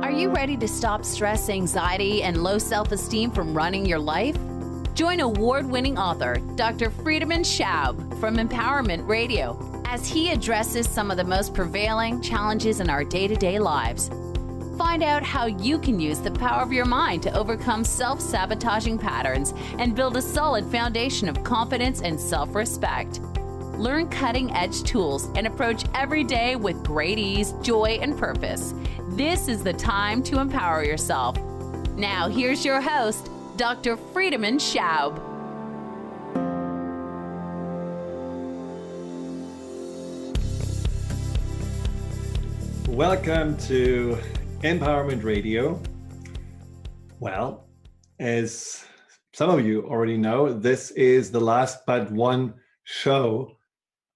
Are you ready to stop stress, anxiety, and low self-esteem from running your life? Join award-winning author Dr. Friedemann Schaub from Empowerment Radio as he addresses some of the most prevailing challenges in our day-to-day lives. Find out how you can use the power of your mind to overcome self-sabotaging patterns and build a solid foundation of confidence and self-respect. Learn cutting-edge tools and approach every day with great ease, joy, and purpose. This is the time to empower yourself. Now, here's your host, Dr. Friedemann Schaub. Welcome to Empowerment Radio. Well, as some of you already know, this is the last but one show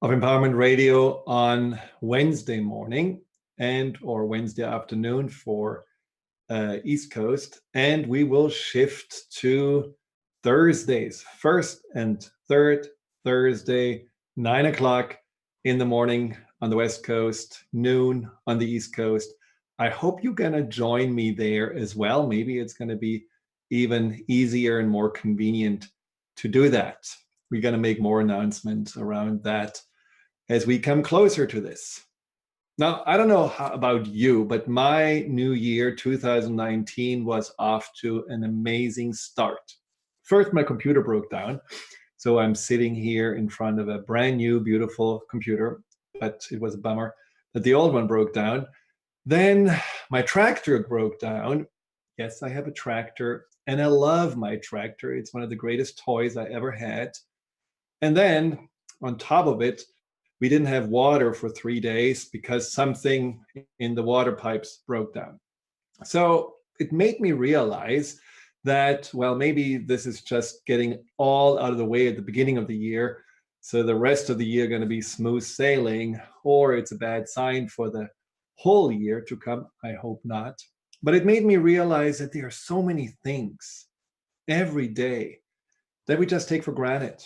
of Empowerment Radio on Wednesday morning or Wednesday afternoon for East Coast, and we will shift to Thursdays, first and third Thursday, 9 o'clock in the morning on the West Coast, noon on the East Coast. I hope you're going to join me there as well. Maybe it's going to be even easier and more convenient to do that. We're going to make more announcements around that as we come closer to this. Now, I don't know about you, but my new year, 2019, was off to an amazing start. First, my computer broke down. So I'm sitting here in front of a brand new, beautiful computer, but it was a bummer that the old one broke down. Then my tractor broke down. Yes, I have a tractor, and I love my tractor. It's one of the greatest toys I ever had. And then on top of it, we didn't have water for 3 days because something in the water pipes broke down. So it made me realize that, well, maybe this is just getting all out of the way at the beginning of the year. So the rest of the year going to be smooth sailing, or it's a bad sign for the whole year to come. I hope not. But it made me realize that there are so many things every day that we just take for granted.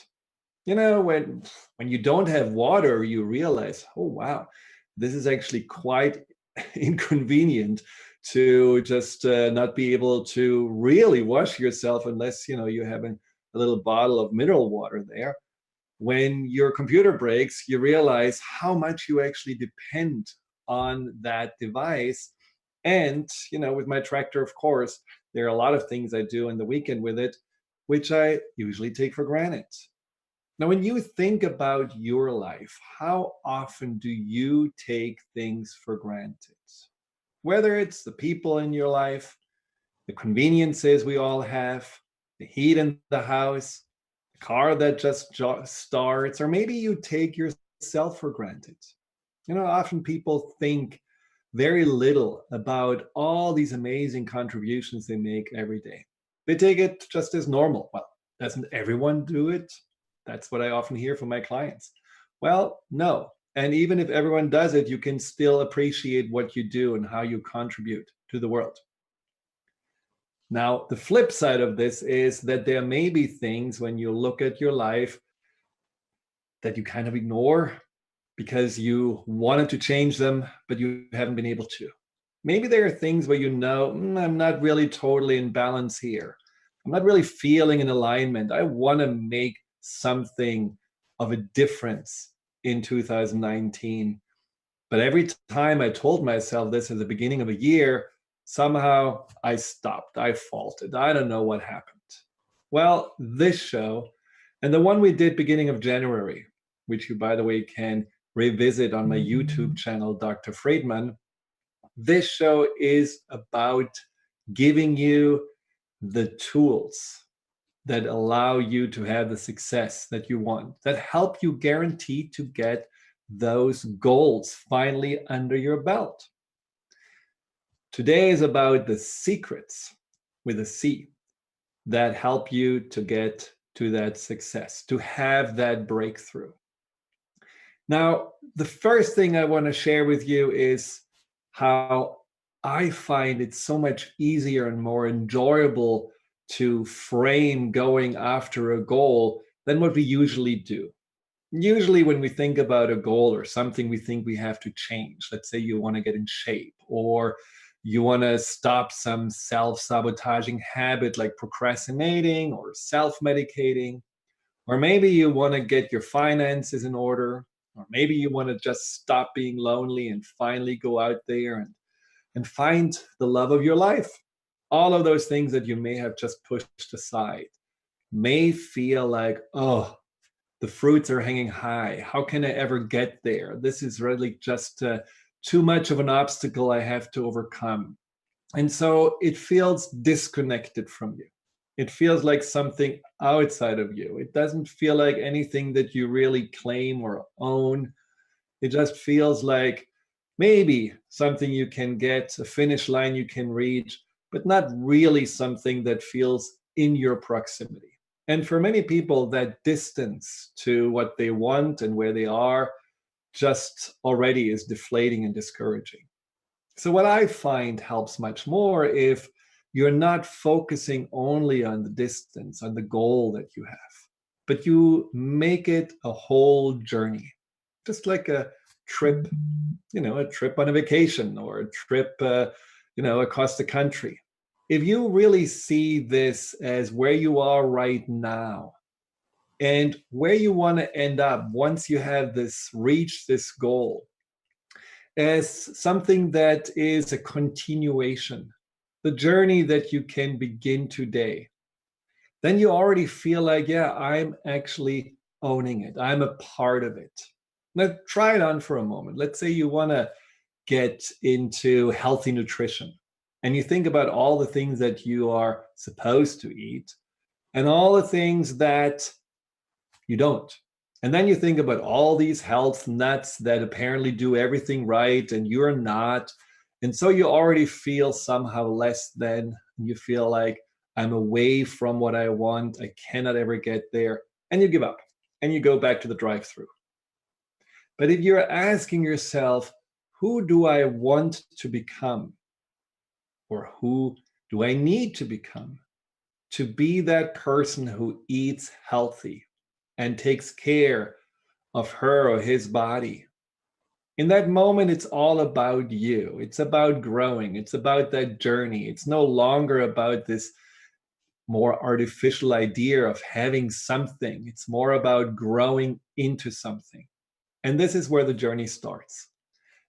You know, when you don't have water, you realize, oh, wow, this is actually quite inconvenient to just not be able to really wash yourself unless, you have a little bottle of mineral water there. When your computer breaks, you realize how much you actually depend on that device. And, with my tractor, of course, there are a lot of things I do in the weekend with it, which I usually take for granted. Now, when you think about your life, how often do you take things for granted? Whether it's the people in your life, the conveniences we all have, the heat in the house, the car that just starts, or maybe you take yourself for granted. Often people think very little about all these amazing contributions they make every day. They take it just as normal. Well, doesn't everyone do it? That's what I often hear from my clients. Well, no. And even if everyone does it, you can still appreciate what you do and how you contribute to the world. Now, the flip side of this is that there may be things when you look at your life that you kind of ignore because you wanted to change them, but you haven't been able to. Maybe there are things where I'm not really totally in balance here. I'm not really feeling in alignment. I want to make something of a difference in 2019. But every time I told myself this at the beginning of a year, somehow I stopped. I faltered. I don't know what happened. Well, this show, and the one we did beginning of January, which you, by the way, can revisit on my YouTube channel, Dr. Friedemann, this show is about giving you the tools that allow you to have the success that you want, that help you guarantee to get those goals finally under your belt. Today is about the C-crets with a C that help you to get to that success, to have that breakthrough. Now, the first thing I want to share with you is how I find it so much easier and more enjoyable to frame going after a goal than what we usually do. Usually when we think about a goal or something we think we have to change, let's say you want to get in shape or You want to stop some self-sabotaging habit like procrastinating or self-medicating. Or maybe you want to get your finances in order. Or maybe you want to just stop being lonely and finally go out there and find the love of your life. All of those things that you may have just pushed aside may feel like, oh, the fruits are hanging high. How can I ever get there? This is really just too much of an obstacle I have to overcome. And so it feels disconnected from you. It feels like something outside of you. It doesn't feel like anything that you really claim or own. It just feels like maybe something you can get, a finish line you can reach, but not really something that feels in your proximity. And for many people, that distance to what they want and where they are just already is deflating and discouraging. So what I find helps much more if you're not focusing only on the distance, on the goal that you have, but you make it a whole journey, just like a trip, a trip on a vacation or a trip, across the country. If you really see this as where you are right now and where you want to end up once you have reached this goal, as something that is a continuation, the journey that you can begin today, then you already feel like, yeah, I'm actually owning it. I'm a part of it. Now, try it on for a moment. Let's say you want to get into healthy nutrition and you think about all the things that you are supposed to eat and all the things that you don't. And then you think about all these health nuts that apparently do everything right and you're not. And so you already feel somehow less than. You feel like I'm away from what I want. I cannot ever get there. And you give up and you go back to the drive-through. But if you're asking yourself, who do I want to become? Or who do I need to become to be that person who eats healthy and takes care of her or his body? In that moment, it's all about you. It's about growing. It's about that journey. It's no longer about this more artificial idea of having something. It's more about growing into something. And this is where the journey starts.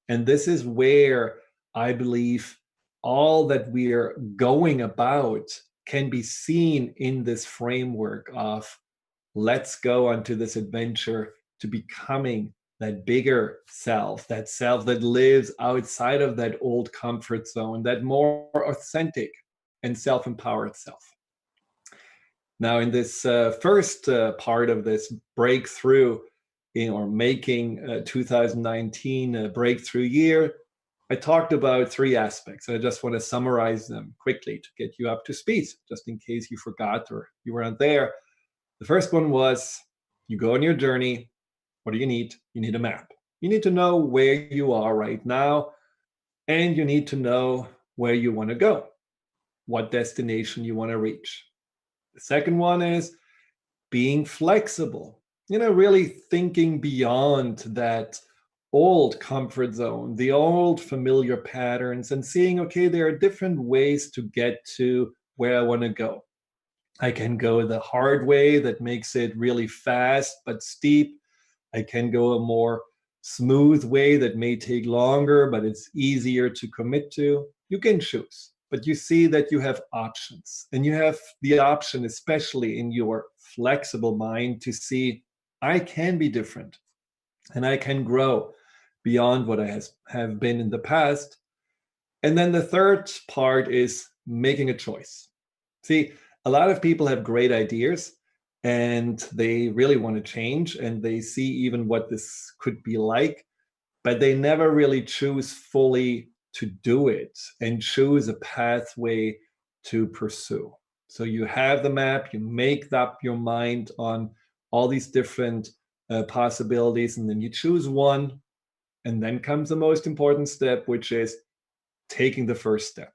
And this is where I believe all that we are going about can be seen in this framework of let's go onto this adventure to becoming that bigger self that lives outside of that old comfort zone, that more authentic and self-empowered self. Now, in this first part of this breakthrough or making 2019 a breakthrough year, I talked about three aspects. And I just want to summarize them quickly to get you up to speed, just in case you forgot or you weren't there. The first one was you go on your journey. What do you need? You need a map. You need to know where you are right now, and you need to know where you want to go, what destination you want to reach. The second one is being flexible, really thinking beyond that old comfort zone, the old familiar patterns, and seeing, okay, there are different ways to get to where I want to go. I can go the hard way that makes it really fast but steep. I can go a more smooth way that may take longer, but it's easier to commit to. You can choose, but you see that you have options. And you have the option, especially in your flexible mind, to see I can be different and I can grow beyond what I have been in the past. And then the third part is making a choice. See, a lot of people have great ideas and they really want to change and they see even what this could be like, but they never really choose fully to do it and choose a pathway to pursue. So you have the map, you make up your mind on all these different possibilities, and then you choose one. And then comes the most important step, which is taking the first step,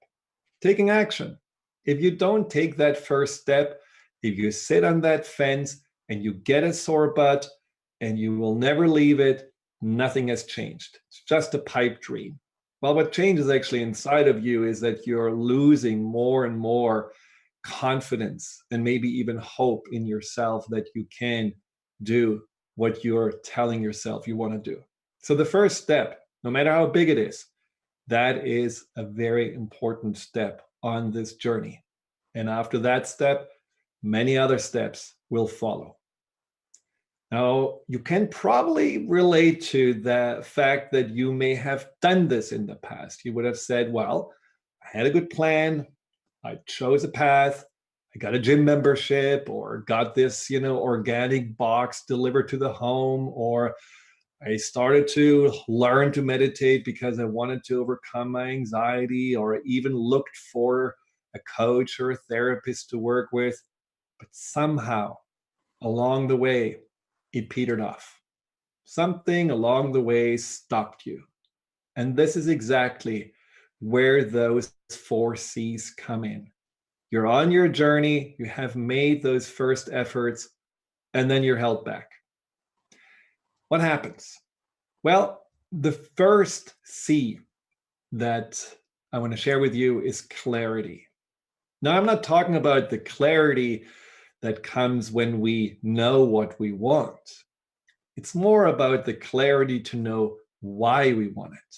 taking action. If you don't take that first step, if you sit on that fence and you get a sore butt and you will never leave it, nothing has changed. It's just a pipe dream. Well, what changes actually inside of you is that you're losing more and more confidence and maybe even hope in yourself that you can do what you're telling yourself you want to do. So the first step, no matter how big it is, that is a very important step on this journey. And after that step, many other steps will follow. Now, you can probably relate to the fact that you may have done this in the past. You would have said, well, I had a good plan, I chose a path, I got a gym membership, or got this, organic box delivered to the home, or I started to learn to meditate because I wanted to overcome my anxiety, or I even looked for a coach or a therapist to work with. But somehow along the way, it petered off. Something along the way stopped you. And this is exactly where those 4 C's come in. You're on your journey, you have made those first efforts, and then you're held back. What happens? Well, the first C that I want to share with you is clarity. Now, I'm not talking about the clarity that comes when we know what we want. It's more about the clarity to know why we want it.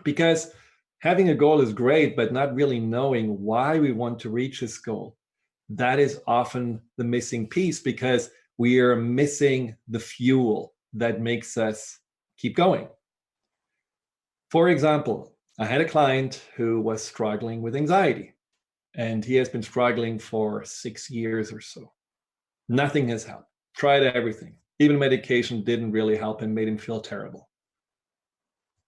Because having a goal is great, but not really knowing why we want to reach this goal, that is often the missing piece, because we are missing the fuel that makes us keep going. For example, I had a client who was struggling with anxiety, and he has been struggling for 6 years or so. Nothing has helped. Tried everything. Even medication didn't really help him, made him feel terrible.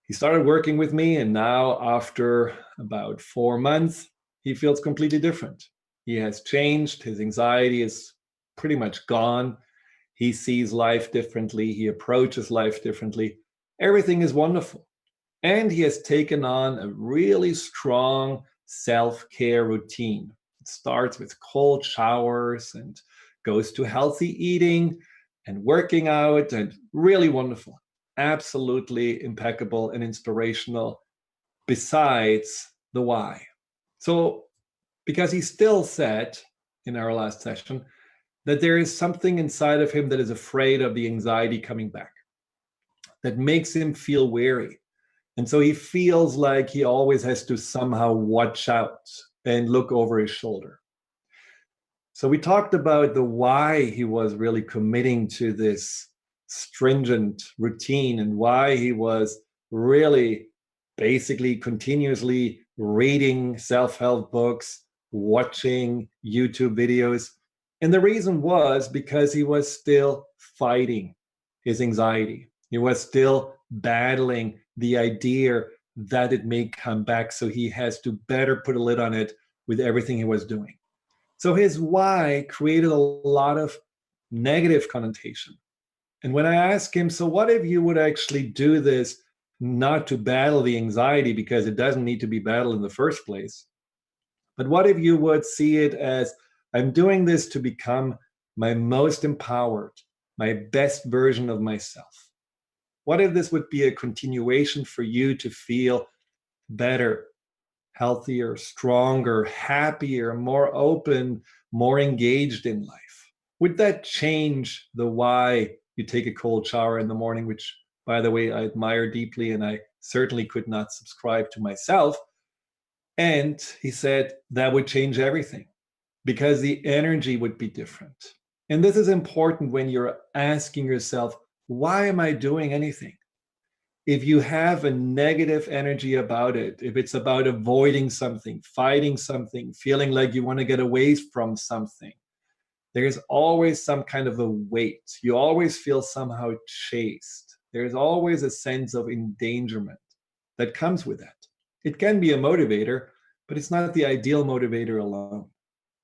He started working with me, and now after about 4 months, he feels completely different. He has changed. His anxiety is pretty much gone. He sees life differently. He approaches life differently. Everything is wonderful. And he has taken on a really strong self-care routine. It starts with cold showers and goes to healthy eating and working out, and really wonderful. Absolutely impeccable and inspirational, besides the why. So, because he still said in our last session that there is something inside of him that is afraid of the anxiety coming back, that makes him feel wary. And so he feels like he always has to somehow watch out and look over his shoulder. So we talked about the why he was really committing to this stringent routine, and why he was really basically continuously reading self-help books, watching YouTube videos. And the reason was because he was still fighting his anxiety. He was still battling the idea that it may come back, so he has to better put a lid on it with everything he was doing. So his why created a lot of negative connotation. And when I asked him, so what if you would actually do this not to battle the anxiety, because it doesn't need to be battled in the first place, but what if you would see it as, I'm doing this to become my most empowered, my best version of myself? What if this would be a continuation for you to feel better, healthier, stronger, happier, more open, more engaged in life? Would that change the why you take a cold shower in the morning, which, by the way, I admire deeply, and I certainly could not subscribe to myself? And he said that would change everything, because the energy would be different. And this is important when you're asking yourself, why am I doing anything? If you have a negative energy about it, if it's about avoiding something, fighting something, feeling like you want to get away from something, there's always some kind of a weight. You always feel somehow chased. There's always a sense of endangerment that comes with that. It can be a motivator, but it's not the ideal motivator alone.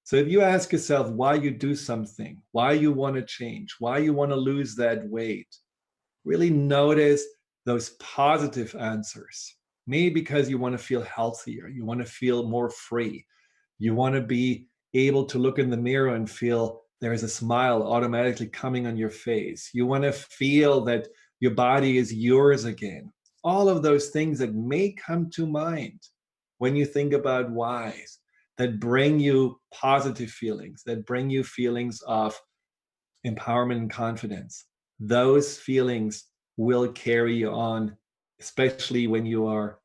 So if you ask yourself why you do something, why you want to change, why you want to lose that weight, really notice those positive answers. Maybe because you want to feel healthier, you want to feel more free, you want to be able to look in the mirror and feel there is a smile automatically coming on your face. You want to feel that your body is yours again. all of those things that may come to mind when you think about whys, that bring you positive feelings, that bring you feelings of empowerment and confidence. Those feelings will carry you on, especially when you are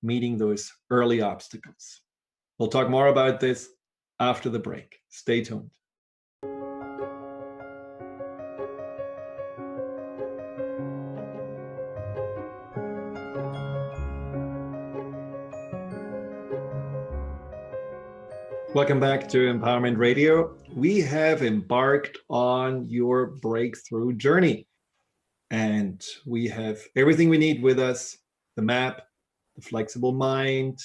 meeting those early obstacles. We'll talk more about this after the break. Stay tuned. Welcome back to Empowerment Radio. We have embarked on your breakthrough journey, and we have everything we need with us: the map, the flexible mind,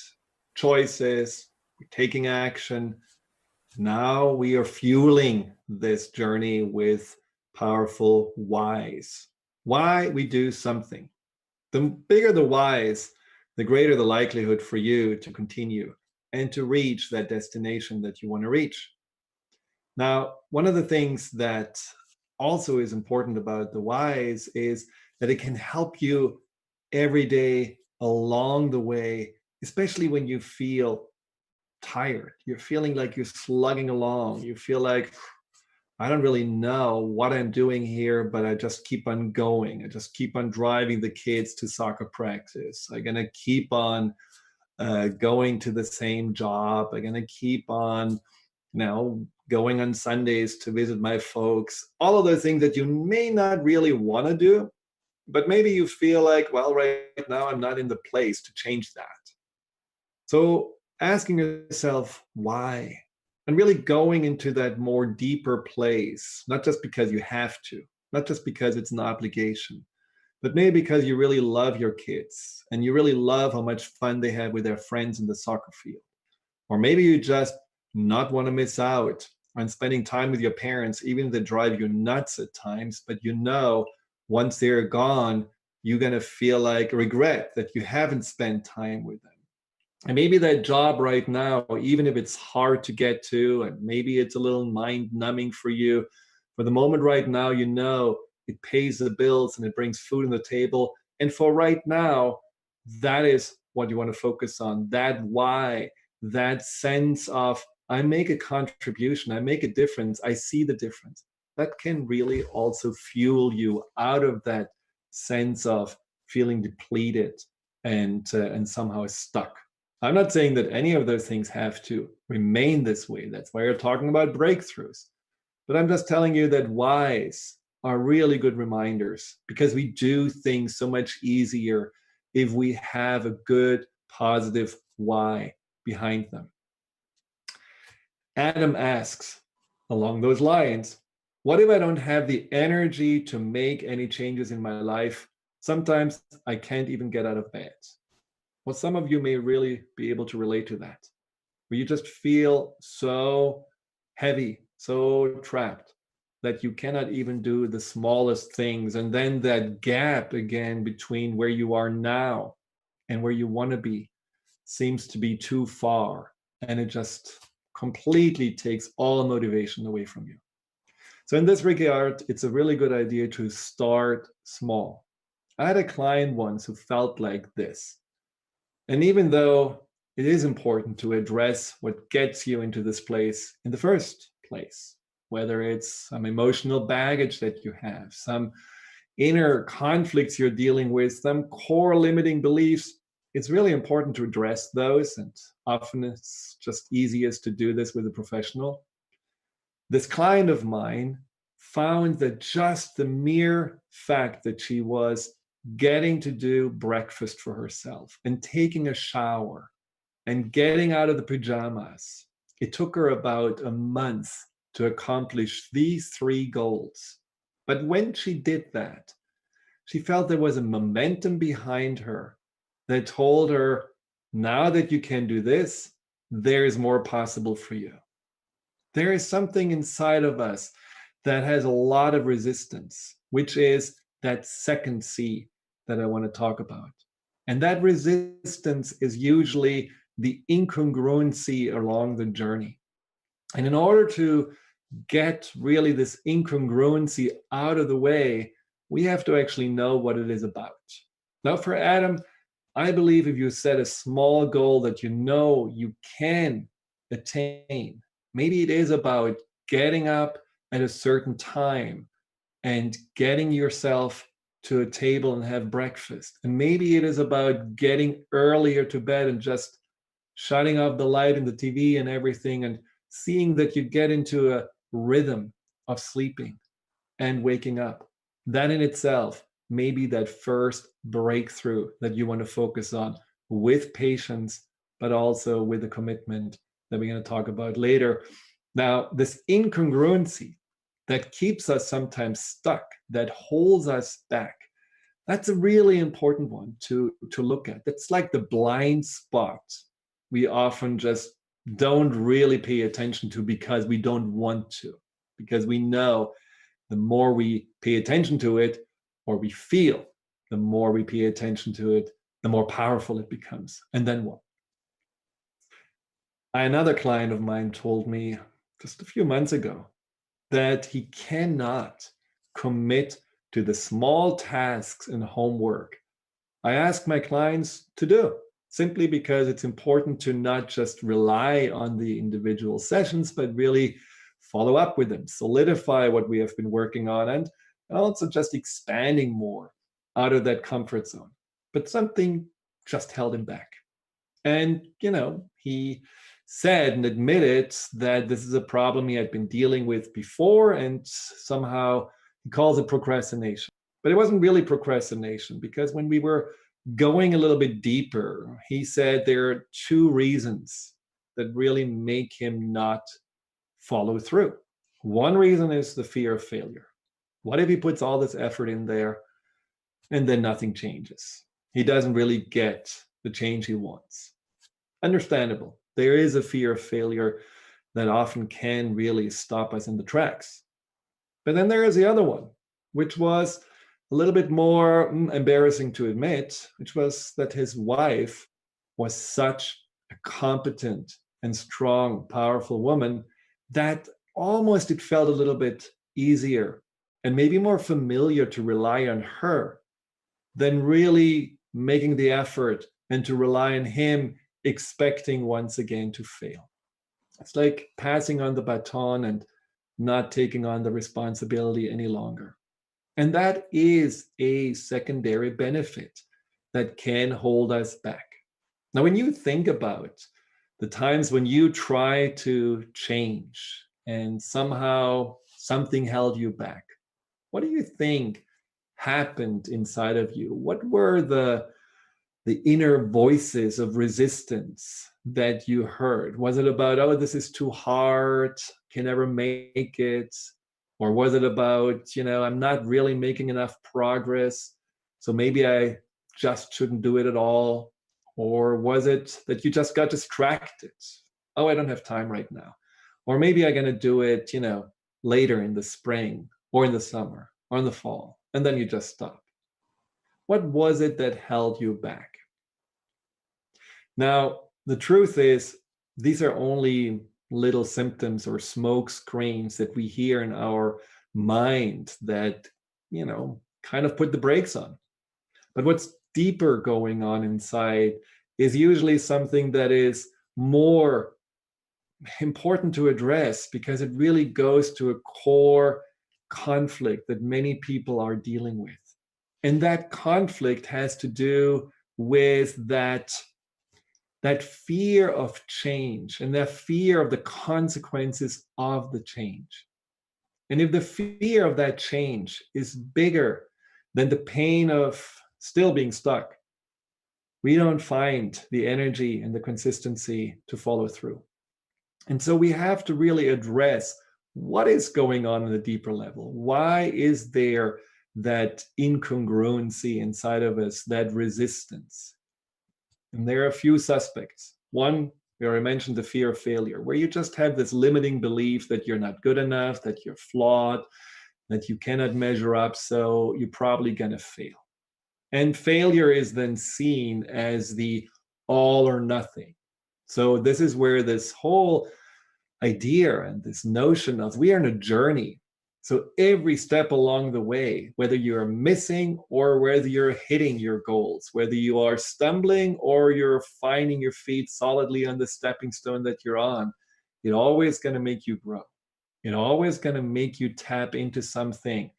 choices, we're taking action. Now we are fueling this journey with powerful whys. Why we do something. The bigger the whys, the greater the likelihood for you to continue and to reach that destination that you want to reach. Now, one of the things that also is important about the whys is that it can help you every day along the way, especially when you feel tired. You're feeling like you're slugging along. You feel like, I don't really know what I'm doing here, but I just keep on going. I just keep on driving the kids to soccer practice. I'm going to keep on going to the same job. I'm going to keep on, going on Sundays to visit my folks. All of those things that you may not really want to do, but maybe you feel like, well, right now I'm not in the place to change that. So asking yourself why, and really going into that more deeper place, not just because you have to, not just because it's an obligation, but maybe because you really love your kids and you really love how much fun they have with their friends in the soccer field. Or maybe you just not want to miss out on spending time with your parents, even if they drive you nuts at times, but once they're gone, you're going to feel like regret that you haven't spent time with them. And maybe that job right now, even if it's hard to get to, and maybe it's a little mind numbing for you, for the moment right now, it pays the bills and it brings food on the table. And for right now, that is what you want to focus on. That why, that sense of, I make a contribution, I make a difference, I see the difference. That can really also fuel you out of that sense of feeling depleted and somehow stuck. I'm not saying that any of those things have to remain this way. That's why you're talking about breakthroughs. But I'm just telling you that whys are really good reminders, because we do things so much easier if we have a good, positive why behind them. Adam asks, along those lines, what if I don't have the energy to make any changes in my life? Sometimes I can't even get out of bed. Well, some of you may really be able to relate to that, where you just feel so heavy, so trapped, that you cannot even do the smallest things. And then that gap again between where you are now and where you want to be seems to be too far. And it just completely takes all motivation away from you. So in this regard, it's a really good idea to start small. I had a client once who felt like this. And even though it is important to address what gets you into this place in the first place, whether it's some emotional baggage that you have, some inner conflicts you're dealing with, some core limiting beliefs, it's really important to address those. And often it's just easiest to do this with a professional. This client of mine found that just the mere fact that she was getting to do breakfast for herself and taking a shower and getting out of the pajamas, it took her about a month to accomplish these 3 goals. But when she did that, she felt there was a momentum behind her that told her, now that you can do this, there is more possible for you. There is something inside of us that has a lot of resistance, which is that second C that I want to talk about. And that resistance is usually the incongruency along the journey. And in order to get really this incongruency out of the way, we have to actually know what it is about. Now, for Adam, I believe if you set a small goal that you know you can attain, maybe it is about getting up at a certain time and getting yourself to a table and have breakfast. And maybe it is about getting earlier to bed and just shutting off the light and the TV and everything and seeing that you get into a rhythm of sleeping and waking up. That in itself may be that first breakthrough that you want to focus on with patience, but also with the commitment that we're going to talk about later. Now, this incongruency that keeps us sometimes stuck, that holds us back, that's a really important one to look at. That's like the blind spot we often just don't really pay attention to because we don't want to, because we know the more we pay attention to it, or we feel the more we pay attention to it, the more powerful it becomes. And then what? Another client of mine told me just a few months ago that he cannot commit to the small tasks and homework I ask my clients to do, simply because it's important to not just rely on the individual sessions, but really follow up with them, solidify what we have been working on, and also just expanding more out of that comfort zone. But something just held him back. And, he said and admitted that this is a problem he had been dealing with before, and somehow he calls it procrastination. But it wasn't really procrastination, because when we were going a little bit deeper, he said there are two reasons that really make him not follow through. One reason is the fear of failure. What if he puts all this effort in there and then nothing changes? He doesn't really get the change he wants. Understandable. There is a fear of failure that often can really stop us in the tracks. But then there is the other one, which was a little bit more embarrassing to admit, which was that his wife was such a competent and strong, powerful woman that almost it felt a little bit easier and maybe more familiar to rely on her than really making the effort and to rely on him, expecting once again to fail. It's like passing on the baton and not taking on the responsibility any longer. And that is a secondary benefit that can hold us back. Now, when you think about the times when you try to change and somehow something held you back, what do you think happened inside of you? What were the inner voices of resistance that you heard? Was it about, oh, this is too hard, can never make it? Or was it about, I'm not really making enough progress, so maybe I just shouldn't do it at all? Or was it that you just got distracted? Oh, I don't have time right now. Or maybe I'm going to do it, later in the spring or in the summer or in the fall. And then you just stop. What was it that held you back? Now, the truth is, these are only little symptoms or smoke screens that we hear in our mind that, kind of put the brakes on. But what's deeper going on inside is usually something that is more important to address, because it really goes to a core conflict that many people are dealing with. And that conflict has to do with that fear of change and that fear of the consequences of the change. And if the fear of that change is bigger than the pain of still being stuck, we don't find the energy and the consistency to follow through. And so we have to really address what is going on a deeper level. Why is there that incongruency inside of us, that resistance? And there are a few suspects. One, we already mentioned the fear of failure, where you just have this limiting belief that you're not good enough, that you're flawed, that you cannot measure up, so you're probably going to fail. And failure is then seen as the all or nothing. So this is where this whole idea and this notion of we are on a journey So every step along the way, whether you're missing or whether you're hitting your goals, whether you are stumbling or you're finding your feet solidly on the stepping stone that you're on, it's always going to make you grow. It's always going to make you tap into something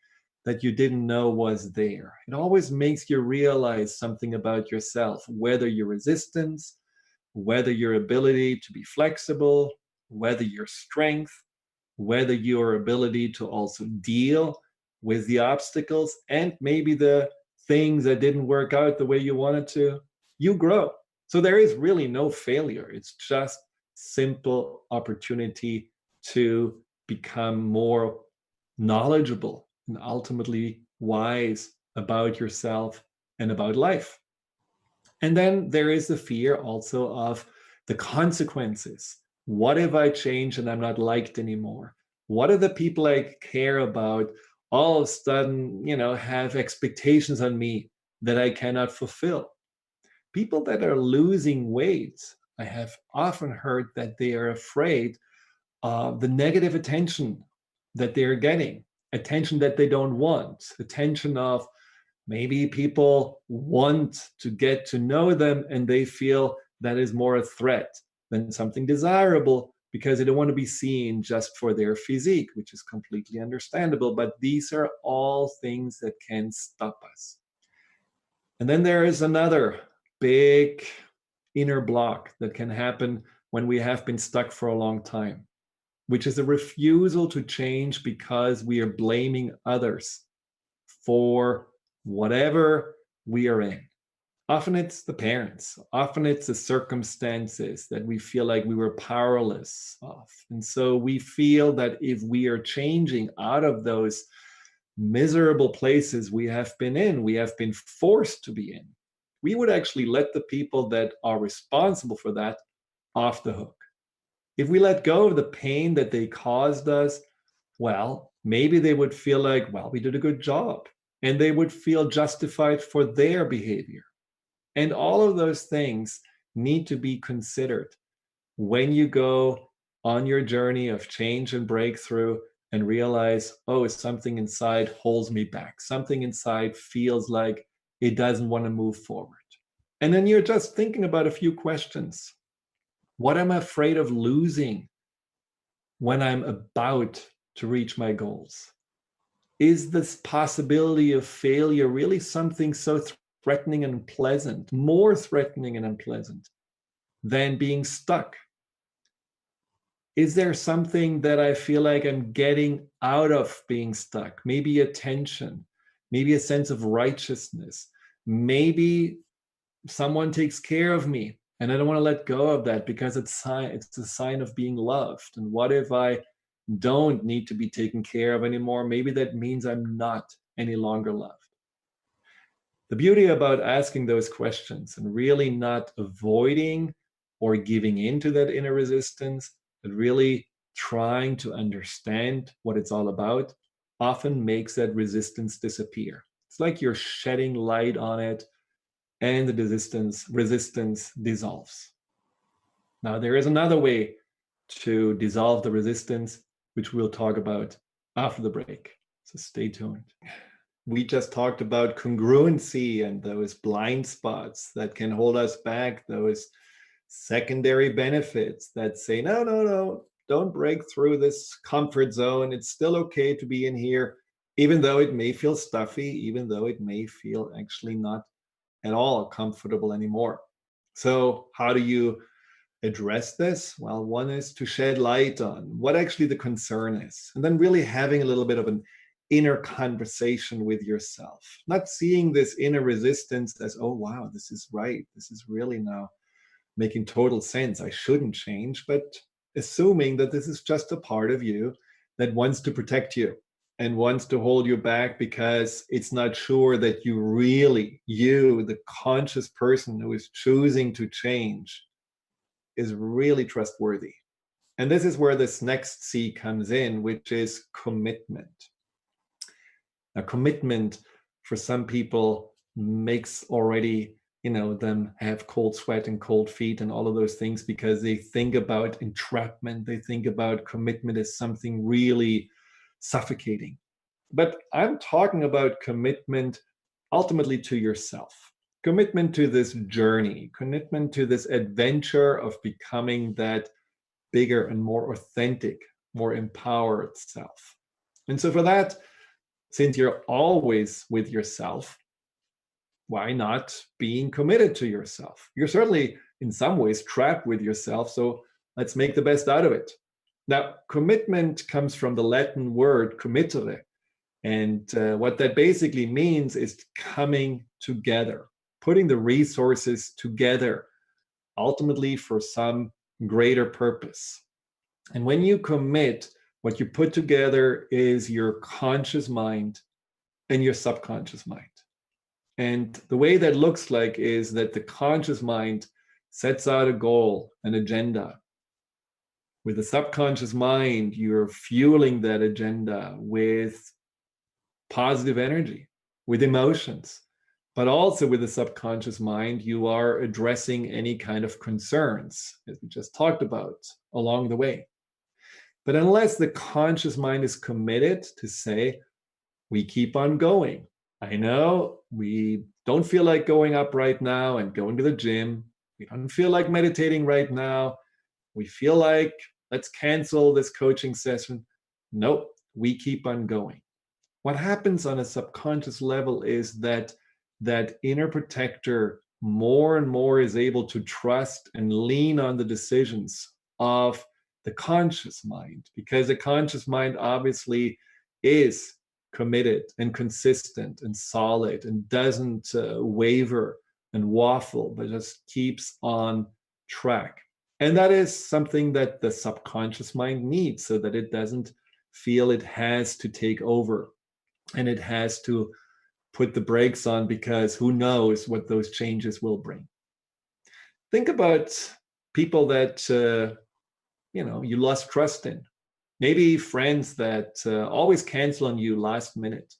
that you didn't know was there. It always makes you realize something about yourself, whether your resistance, whether your ability to be flexible, whether your strength, whether your ability to also deal with the obstacles and maybe the things that didn't work out the way you wanted to, you grow. So there is really no failure. It's just simple opportunity to become more knowledgeable and ultimately wise about yourself and about life. And then there is the fear also of the consequences. What if I change and I'm not liked anymore? What are the people I care about all of a sudden, have expectations on me that I cannot fulfill? People that are losing weight, I have often heard that they are afraid of the negative attention that they're getting, attention that they don't want, attention of maybe people want to get to know them and they feel that is more a threat than something desirable because they don't want to be seen just for their physique, which is completely understandable. But these are all things that can stop us. And then there is another big inner block that can happen when we have been stuck for a long time, which is a refusal to change because we are blaming others for whatever we are in. Often it's the parents, often it's the circumstances that we feel like we were powerless of. And so we feel that if we are changing out of those miserable places we have been in, we have been forced to be in, we would actually let the people that are responsible for that off the hook. If we let go of the pain that they caused us, well, maybe they would feel like, well, we did a good job, and they would feel justified for their behavior. And all of those things need to be considered when you go on your journey of change and breakthrough and realize, oh, something inside holds me back. Something inside feels like it doesn't want to move forward. And then you're just thinking about a few questions. What am I afraid of losing when I'm about to reach my goals? Is this possibility of failure really something so threatening and unpleasant, more threatening and unpleasant than being stuck? Is there something that I feel like I'm getting out of being stuck? Maybe attention, maybe a sense of righteousness, maybe someone takes care of me and I don't want to let go of that because it's a sign of being loved. And what if I don't need to be taken care of anymore? Maybe that means I'm not any longer loved. The beauty about asking those questions and really not avoiding or giving into that inner resistance, but really trying to understand what it's all about, often makes that resistance disappear. It's like you're shedding light on it and the resistance dissolves. Now, there is another way to dissolve the resistance, which we'll talk about after the break. So stay tuned. We just talked about congruency and those blind spots that can hold us back, those secondary benefits that say, no, no, no, don't break through this comfort zone. It's still okay to be in here, even though it may feel stuffy, even though it may feel actually not at all comfortable anymore. So how do you address this? Well, one is to shed light on what actually the concern is, and then really having a little bit of an inner conversation with yourself, not seeing this inner resistance as, oh, wow, this is right. This is really now making total sense. I shouldn't change, but assuming that this is just a part of you that wants to protect you and wants to hold you back because it's not sure that you, the conscious person who is choosing to change, is really trustworthy. And this is where this next C comes in, which is commitment. Now, commitment for some people makes already, them have cold sweat and cold feet and all of those things because they think about entrapment. They think about commitment as something really suffocating. But I'm talking about commitment ultimately to yourself, commitment to this journey, commitment to this adventure of becoming that bigger and more authentic, more empowered self. And so for that, since you're always with yourself, why not being committed to yourself? You're certainly in some ways trapped with yourself, so let's make the best out of it. Now, commitment comes from the Latin word committere, and what that basically means is coming together, putting the resources together, ultimately for some greater purpose. And when you commit, what you put together is your conscious mind and your subconscious mind. And the way that looks like is that the conscious mind sets out a goal, an agenda. With the subconscious mind, you're fueling that agenda with positive energy, with emotions. But also with the subconscious mind, you are addressing any kind of concerns, as we just talked about, along the way. But unless the conscious mind is committed to say, we keep on going. I know we don't feel like going up right now and going to the gym. We don't feel like meditating right now. We feel like let's cancel this coaching session. Nope, we keep on going. What happens on a subconscious level is that inner protector more and more is able to trust and lean on the decisions of the conscious mind, because the conscious mind obviously is committed and consistent and solid and doesn't waver and waffle, but just keeps on track. And that is something that the subconscious mind needs so that it doesn't feel it has to take over and it has to put the brakes on, because who knows what those changes will bring. Think about people that you lost trust in. Maybe friends that always cancel on you last minute,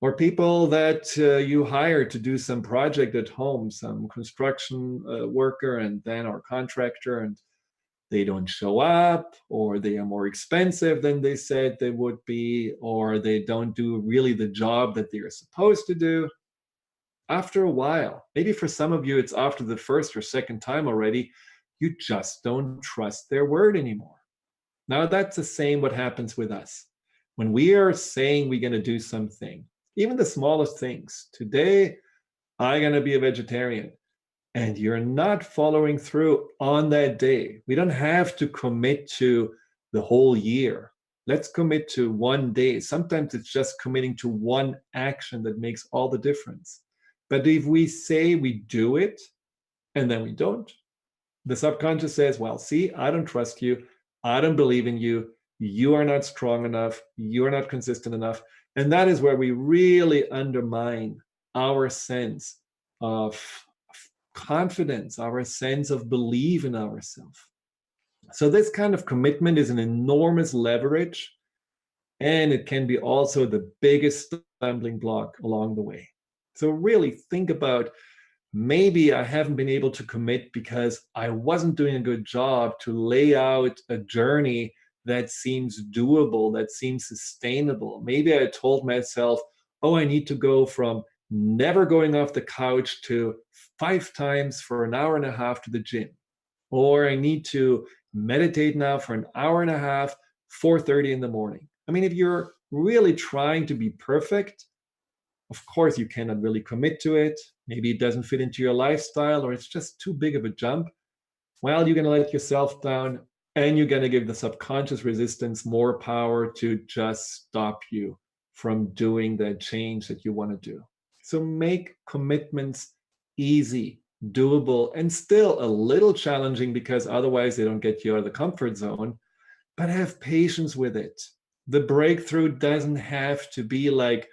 or people that you hire to do some project at home, some construction worker and then or contractor, and they don't show up, or they are more expensive than they said they would be, or they don't do really the job that they are supposed to do. After a while, maybe for some of you it's after the first or second time already, you just don't trust their word anymore. Now that's the same what happens with us. When we are saying we're going to do something, even the smallest things, today I'm going to be a vegetarian, and you're not following through on that day. We don't have to commit to the whole year. Let's commit to one day. Sometimes it's just committing to one action that makes all the difference. But if we say we do it and then we don't, the subconscious says, well, see, I don't trust you. I don't believe in you. You are not strong enough. You are not consistent enough. And that is where we really undermine our sense of confidence, our sense of belief in ourselves. So this kind of commitment is an enormous leverage, and it can be also the biggest stumbling block along the way. So really think about, maybe I haven't been able to commit because I wasn't doing a good job to lay out a journey that seems doable, that seems sustainable. Maybe I told myself, oh, I need to go from never going off the couch to 5 times for an hour and a half to the gym. Or I need to meditate now for an hour and a half, 4:30 in the morning. I mean, if you're really trying to be perfect, of course you cannot really commit to it. Maybe it doesn't fit into your lifestyle, or it's just too big of a jump. Well, you're going to let yourself down, and you're going to give the subconscious resistance more power to just stop you from doing that change that you want to do. So make commitments easy, doable, and still a little challenging, because otherwise they don't get you out of the comfort zone. But have patience with it. The breakthrough doesn't have to be like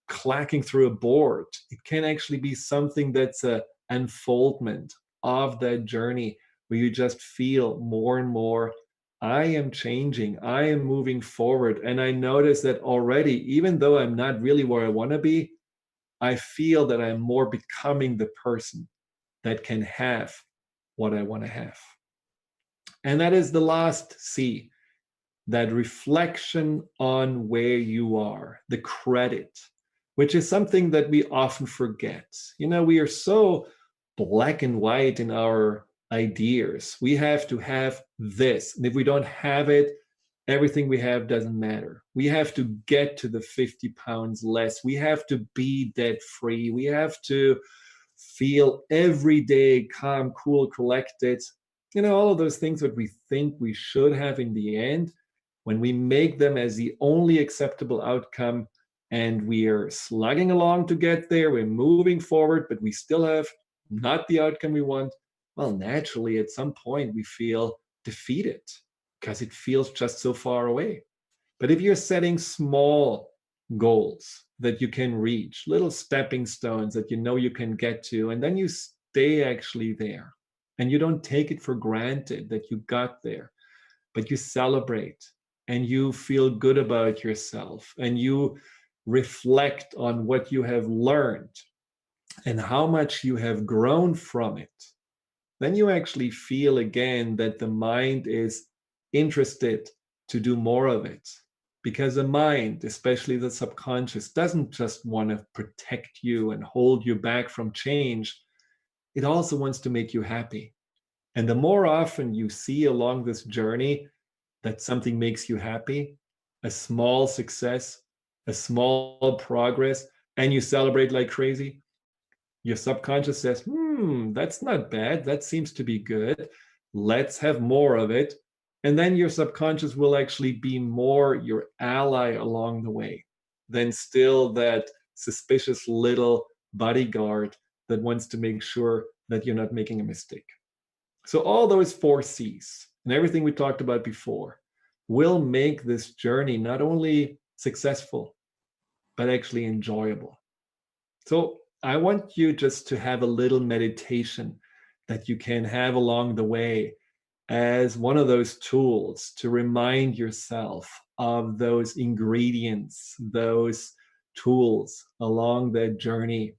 clacking through a board. It can actually be something that's an unfoldment of that journey, where you just feel more and more, I am changing, I am moving forward. And I notice that already, even though I'm not really where I want to be, I feel that I'm more becoming the person that can have what I want to have. And that is the last C, that reflection on where you are, the credit, which is something that we often forget. We are so black and white in our ideas. We have to have this. And if we don't have it, everything we have doesn't matter. We have to get to the 50 pounds less. We have to be debt free. We have to feel every day calm, cool, collected. All of those things that we think we should have in the end, when we make them as the only acceptable outcome and we are slugging along to get there, we're moving forward, but we still have not the outcome we want, well, naturally, at some point, we feel defeated because it feels just so far away. But if you're setting small goals that you can reach, little stepping stones that you can get to, and then you stay actually there, and you don't take it for granted that you got there, but you celebrate and you feel good about yourself and you reflect on what you have learned and how much you have grown from it, then you actually feel again that the mind is interested to do more of it. Because the mind, especially the subconscious, doesn't just want to protect you and hold you back from change. It also wants to make you happy. And the more often you see along this journey that something makes you happy, a small success, a small progress, and you celebrate like crazy, your subconscious says, that's not bad. That seems to be good. Let's have more of it. And then your subconscious will actually be more your ally along the way than still that suspicious little bodyguard that wants to make sure that you're not making a mistake. So all those 4 C's and everything we talked about before will make this journey not only successful, but actually enjoyable. So I want you just to have a little meditation that you can have along the way as one of those tools to remind yourself of those ingredients, those tools along that journey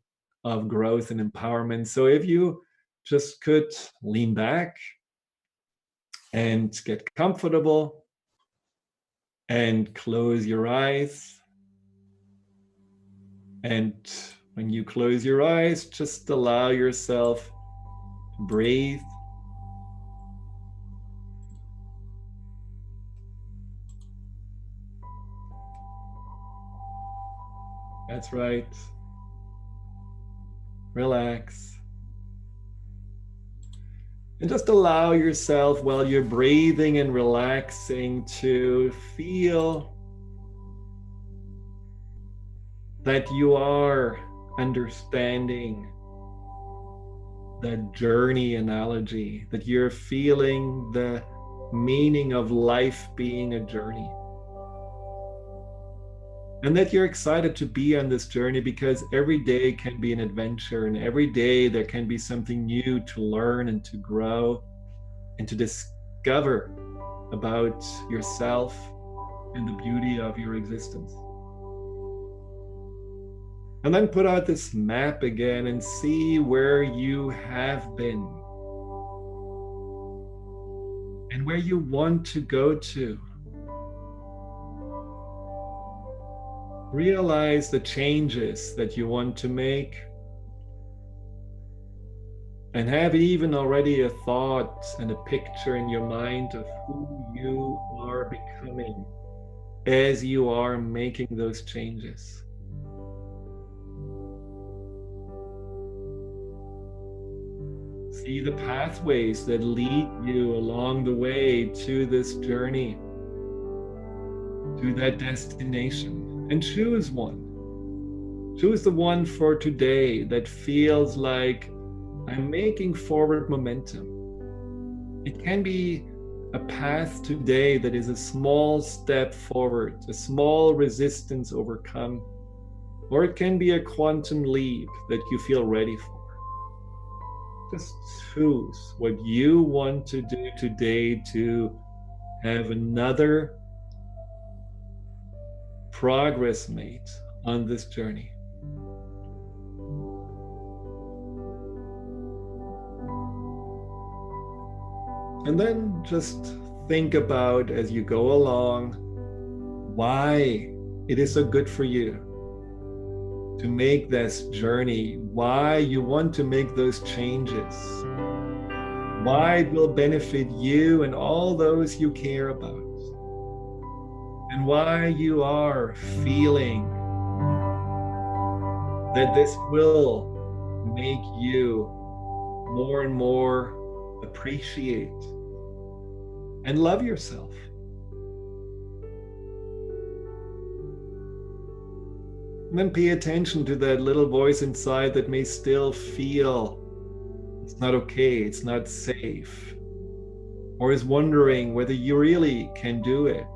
of growth and empowerment. So if you just could lean back and get comfortable and close your eyes. And when you close your eyes, just allow yourself to breathe. That's right. Relax. And just allow yourself while you're breathing and relaxing to feel that you are understanding that journey analogy, that you're feeling the meaning of life being a journey. And that you're excited to be on this journey because every day can be an adventure, and every day there can be something new to learn and to grow and to discover about yourself and the beauty of your existence. And then put out this map again and see where you have been and where you want to go to. Realize the changes that you want to make and have even already a thought and a picture in your mind of who you are becoming as you are making those changes. See the pathways that lead you along the way to this journey, to that destination. And choose one. Choose the one for today that feels like I'm making forward momentum. It can be a path today that is a small step forward, a small resistance overcome, or it can be a quantum leap that you feel ready for. Just choose what you want to do today to have another progress made on this journey. And then just think about as you go along why it is so good for you to make this journey, why you want to make those changes, why it will benefit you and all those you care about, and why you are feeling that this will make you more and more appreciate and love yourself. And then pay attention to that little voice inside that may still feel it's not okay, it's not safe, or is wondering whether you really can do it,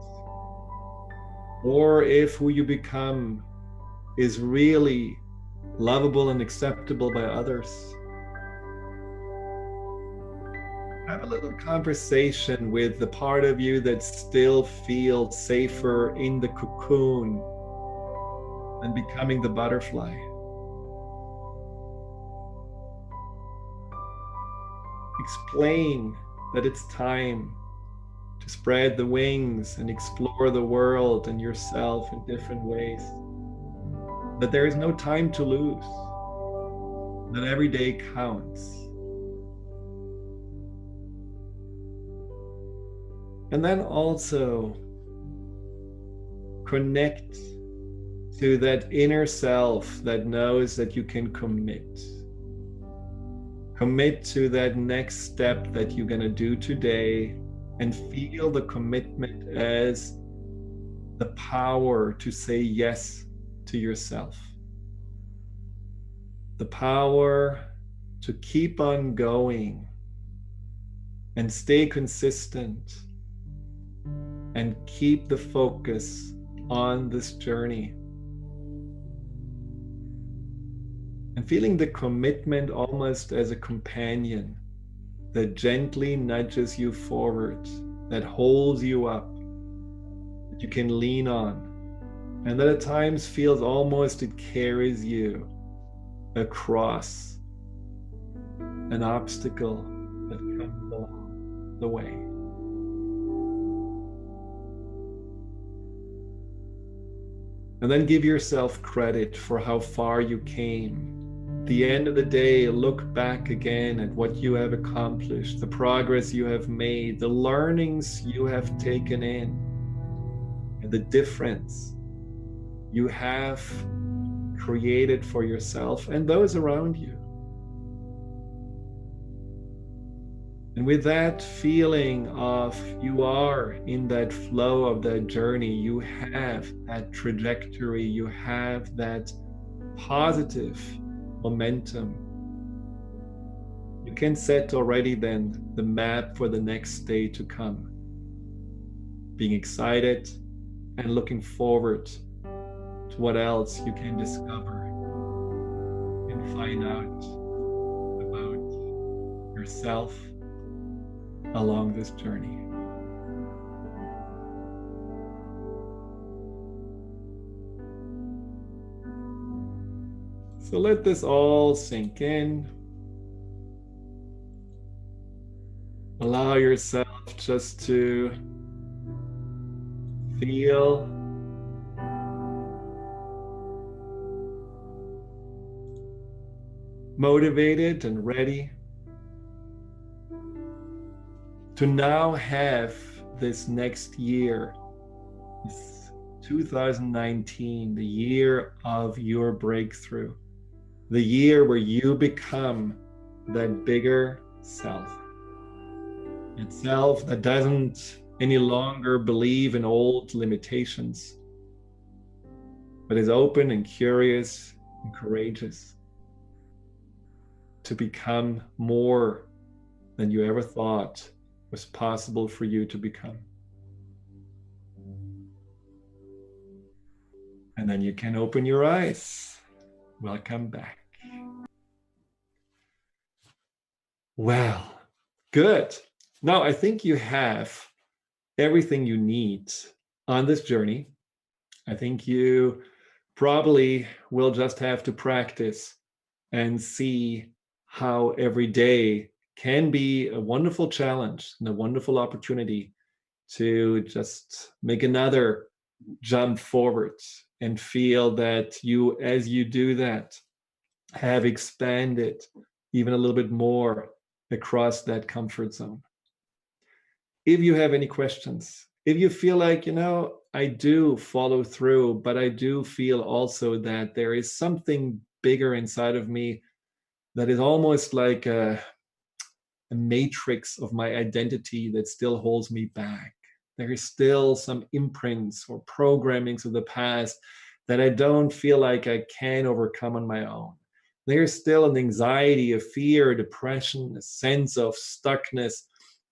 or if who you become is really lovable and acceptable by others. Have a little conversation with the part of you that still feels safer in the cocoon than becoming the butterfly. Explain that it's time to spread the wings and explore the world and yourself in different ways. That there is no time to lose. That every day counts. And then also connect to that inner self that knows that you can commit. Commit to that next step that you're going to do today, and feel the commitment as the power to say yes to yourself. The power to keep on going and stay consistent and keep the focus on this journey. And feeling the commitment almost as a companion that gently nudges you forward, that holds you up, that you can lean on, and that at times feels almost it carries you across an obstacle that comes along the way. And then give yourself credit for how far you came. At the end of the day, look back again at what you have accomplished, the progress you have made, the learnings you have taken in, and the difference you have created for yourself and those around you. And with that feeling of you are in that flow of that journey, you have that trajectory, you have that positive momentum. You can set already then the map for the next day to come. Being excited and looking forward to what else you can discover and find out about yourself along this journey. So let this all sink in. Allow yourself just to feel motivated and ready to now have this next year, this 2019, the year of your breakthrough, the year where you become that bigger self. That self that doesn't any longer believe in old limitations, but is open and curious and courageous to become more than you ever thought was possible for you to become. And then you can open your eyes. Welcome back. Well, good. Now I think you have everything you need on this journey. I think you probably will just have to practice and see how every day can be a wonderful challenge and a wonderful opportunity to just make another jump forward and feel that you, as you do that, have expanded even a little bit more across that comfort zone. If you have any questions, if you feel like, I do follow through, but I do feel also that there is something bigger inside of me that is almost like a matrix of my identity that still holds me back. There is still some imprints or programmings of the past that I don't feel like I can overcome on my own. There's still an anxiety, a fear, a depression, a sense of stuckness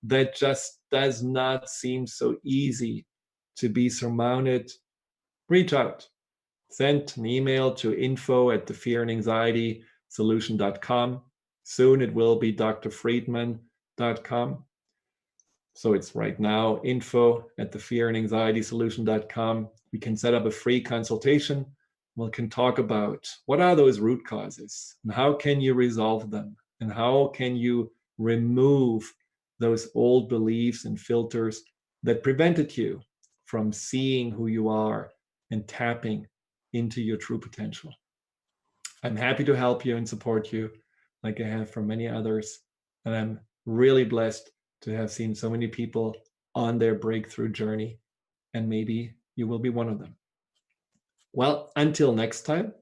that just does not seem so easy to be surmounted. Reach out. Send an email to info@thefearandanxietysolution.com. Soon it will be drfriedman.com. So it's right now info@thefearandanxietysolution.com. We can set up a free consultation. We can talk about what are those root causes and how can you resolve them and how can you remove those old beliefs and filters that prevented you from seeing who you are and tapping into your true potential. I'm happy to help you and support you like I have for many others. And I'm really blessed to have seen so many people on their breakthrough journey. And maybe you will be one of them. Well, until next time,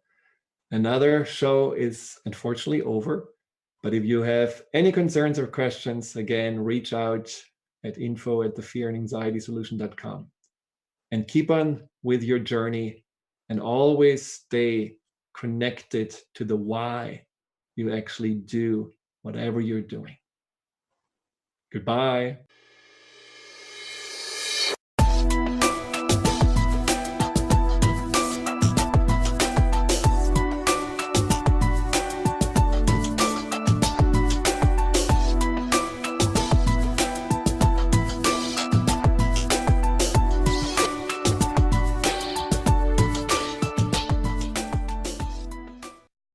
another show is unfortunately over. But if you have any concerns or questions, again, reach out at info@thefearandanxietysolution.com. And keep on with your journey and always stay connected to the why you actually do whatever you're doing. Goodbye.